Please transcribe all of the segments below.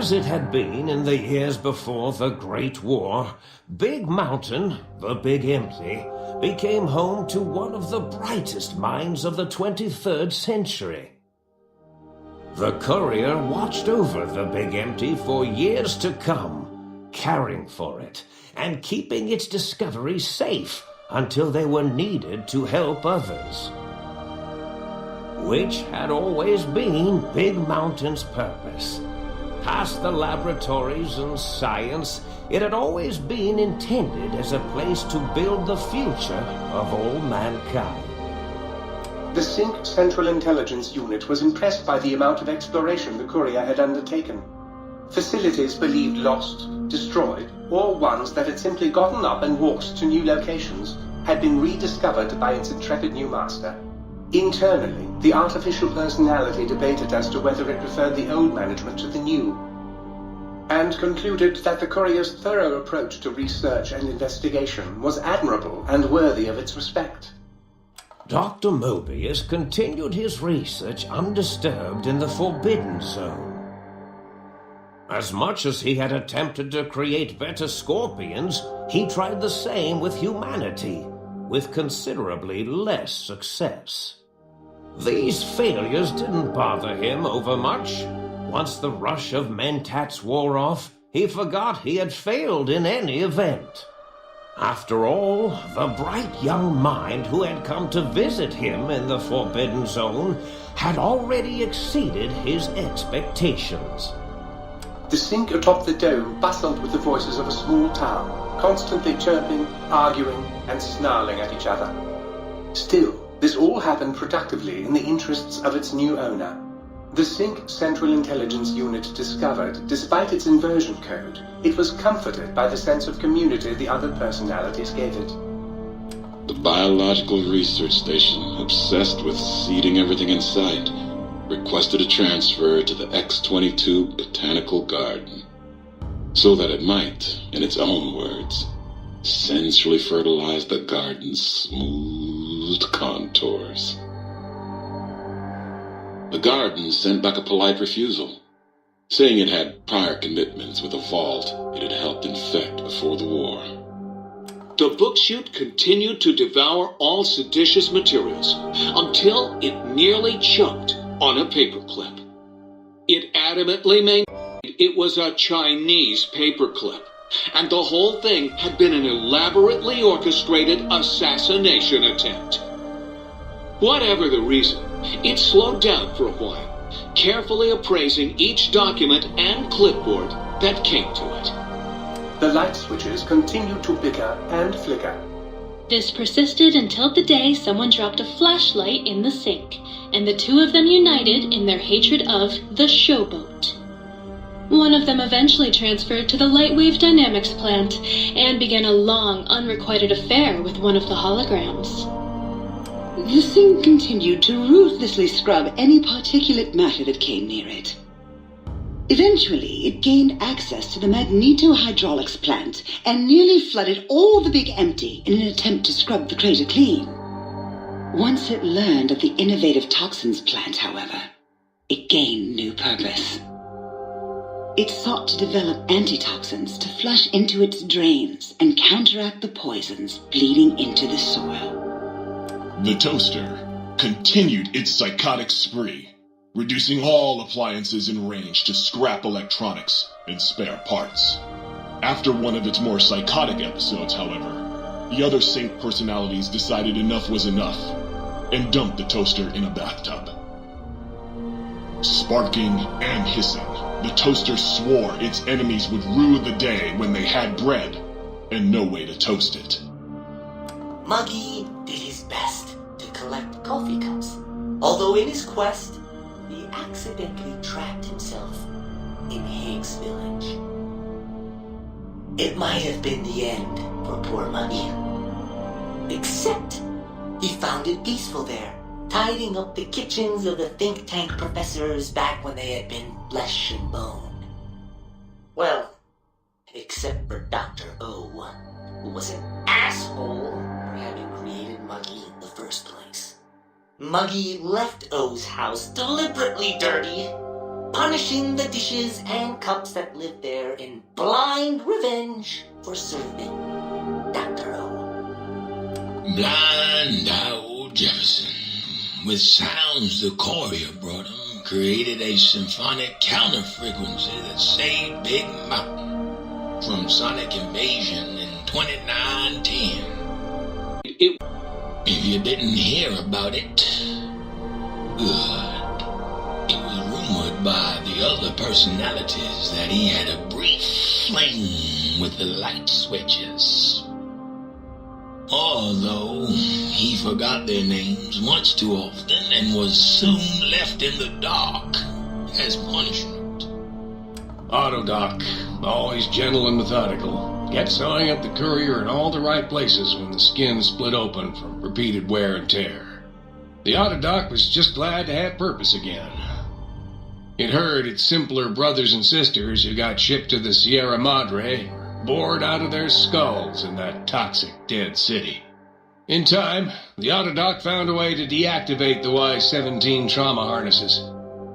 As it had been in the years before the Great War, Big Mountain, the Big Empty, became home to one of the brightest minds of the 23rd century. The Courier watched over the Big Empty for years to come, caring for it and keeping its discoveries safe until they were needed to help others. Which had always been Big Mountain's purpose. Past the laboratories and science, it had always been intended as a place to build the future of all mankind. The Sync Central Intelligence Unit was impressed by the amount of exploration the Courier had undertaken. Facilities believed lost, destroyed, or ones that had simply gotten up and walked to new locations had been rediscovered by its intrepid new master. Internally, the artificial personality debated as to whether it preferred the old management to the new, and concluded that the Courier's thorough approach to research and investigation was admirable and worthy of its respect. Dr. Mebis continued his research undisturbed in the Forbidden Zone. As much as he had attempted to create better scorpions, he tried the same with humanity, with considerably less success. These failures didn't bother him over much. Once the rush of mentats wore off, he forgot he had failed in any event. After all, the bright young mind who had come to visit him in the Forbidden Zone had already exceeded his expectations. The Sync atop the dome bustled with the voices of a small town, constantly chirping, arguing, and snarling at each other. Still, this all happened productively in the interests of its new owner. The Sync Central Intelligence Unit discovered, despite its inversion code, it was comforted by the sense of community the other personalities gave it. The Biological Research Station, obsessed with seeding everything in sight, requested a transfer to the X-22 Botanical Garden, so that it might, in its own words, sensually fertilize the garden's smooth contours. The garden sent back a polite refusal, saying it had prior commitments with a vault it had helped infect before the war. The book chute continued to devour all seditious materials until it nearly choked on a paperclip. It adamantly maintained it was a Chinese paperclip, and the whole thing had been an elaborately orchestrated assassination attempt. Whatever the reason, it slowed down for a while, carefully appraising each document and clipboard that came to it. The light switches continued to bicker and flicker. This persisted until the day someone dropped a flashlight in the sink, and the two of them united in their hatred of the showboat. One of them eventually transferred to the Lightwave Dynamics plant and began a long, unrequited affair with one of the holograms. The sink continued to ruthlessly scrub any particulate matter that came near it. Eventually, it gained access to the magnetohydraulics plant and nearly flooded all the Big Empty in an attempt to scrub the crater clean. Once it learned of the innovative toxins plant, however, it gained new purpose. It sought to develop antitoxins to flush into its drains and counteract the poisons bleeding into the soil. The toaster continued its psychotic spree, reducing all appliances in range to scrap electronics and spare parts. After one of its more psychotic episodes, however, the other Sync personalities decided enough was enough and dumped the toaster in a bathtub. Sparking and hissing, the toaster swore its enemies would rue the day when they had bread and no way to toast it. Muggy did his best to collect coffee cups, although in his quest, he accidentally trapped himself in Higgs Village. It might have been the end for poor Muggy. Except, he found it peaceful there, tidying up the kitchens of the think tank professors back when they had been flesh and bone. Well, except for Dr. O, who was an asshole for having created Muggy in the first place. Muggy left O's house deliberately dirty punishing the dishes and cups that lived there in blind revenge for serving Dr. O. Blind old Jefferson, with sounds the Courier brought him, created a symphonic counter-frequency that saved Big Mountain from sonic invasion in 2910. If you didn't hear about it, good. It was rumored by the other personalities that he had a brief fling with the light switches. Although he forgot their names much too often and was soon left in the dark as punishment. Autodoc, always gentle and methodical, kept sewing up the Courier in all the right places when the skin split open from repeated wear and tear. The Autodoc was just glad to have purpose again. It heard its simpler brothers and sisters who got shipped to the Sierra Madre were bored out of their skulls in that toxic dead city. In time, the Autodoc found a way to deactivate the Y-17 trauma harnesses,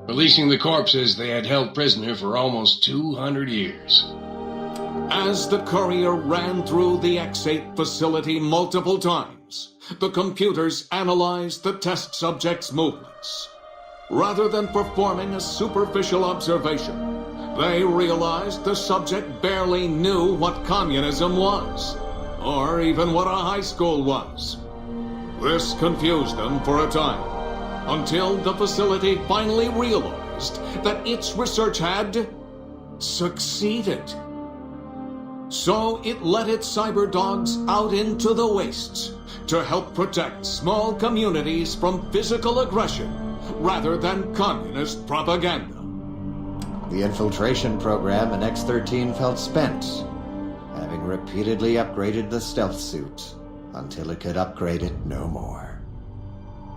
releasing the corpses they had held prisoner for almost 200 years. As the Courier ran through the X8 facility multiple times, the computers analyzed the test subject's movements. Rather than performing a superficial observation, they realized the subject barely knew what communism was, or even what a high school was. This confused them for a time, until the facility finally realized that its research had succeeded. So it let its cyber dogs out into the wastes to help protect small communities from physical aggression rather than communist propaganda. The infiltration program in X-13 felt spent, having repeatedly upgraded the stealth suit until it could upgrade it no more.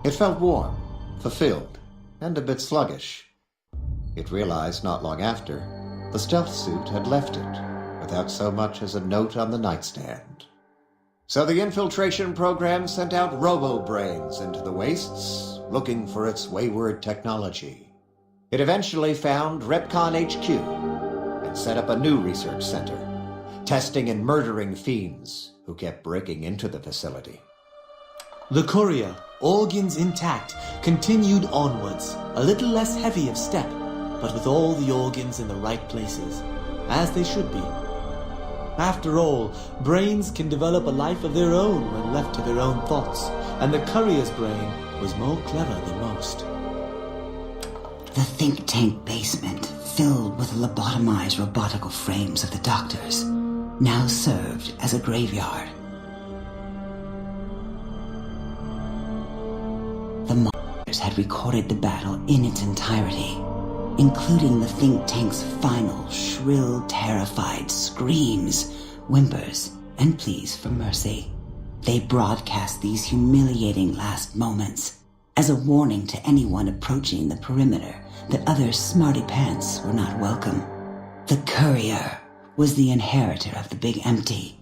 It felt warm, fulfilled, and a bit sluggish. It realized not long after the stealth suit had left it without so much as a note on the nightstand. So the infiltration program sent out robo-brains into the wastes, looking for its wayward technology. It eventually found Repcon HQ and set up a new research center, testing and murdering fiends who kept breaking into the facility. The Courier, organs intact, continued onwards, a little less heavy of step, but with all the organs in the right places, as they should be. After all, brains can develop a life of their own when left to their own thoughts, and the Courier's brain was more clever than most. The think tank basement, filled with lobotomized robotical frames of the doctors, now served as a graveyard. The monitors had recorded the battle in its entirety, including the think tank's final, shrill, terrified screams, whimpers, and pleas for mercy. They broadcast these humiliating last moments as a warning to anyone approaching the perimeter that other smarty pants were not welcome. The Courier was the inheritor of the Big Empty,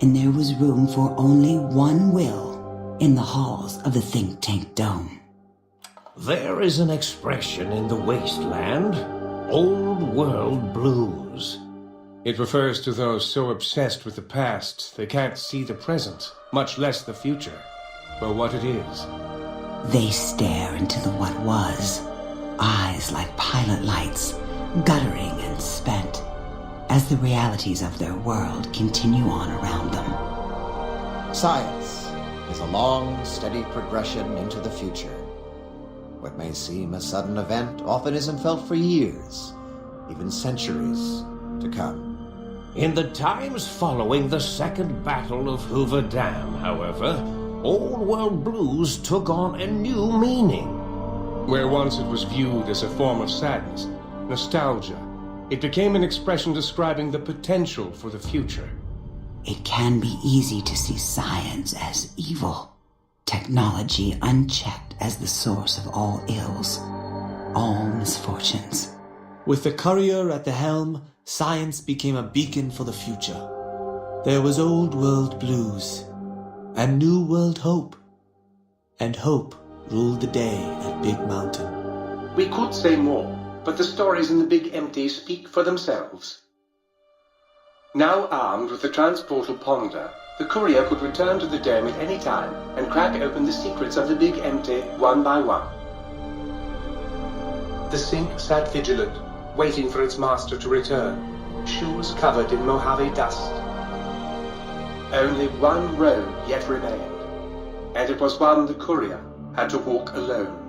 and there was room for only one will in the halls of the think tank dome. There is an expression in the wasteland, old world blues. It refers to those so obsessed with the past they can't see the present, much less the future, for what it is. They stare into the what was, eyes like pilot lights, guttering and spent, as the realities of their world continue on around them. Science is a long, steady progression into the future. What may seem a sudden event often isn't felt for years, even centuries to come. In the times following the Second Battle of Hoover Dam, however, old world blues took on a new meaning. Where once it was viewed as a form of sadness, nostalgia, it became an expression describing the potential for the future. It can be easy to see science as evil, technology unchecked as the source of all ills, all misfortunes. With the Courier at the helm, science became a beacon for the future. There was old world blues, and new world hope. And hope ruled the day at Big Mountain. We could say more, but the stories in the Big Empty speak for themselves. Now armed with the transportal ponder, the courier could return to the dome at any time and crack open the secrets of the Big Empty one by one. The sink sat vigilant, waiting for its master to return, shoes covered in Mojave dust. Only one road yet remained, and it was one the courier had to walk alone.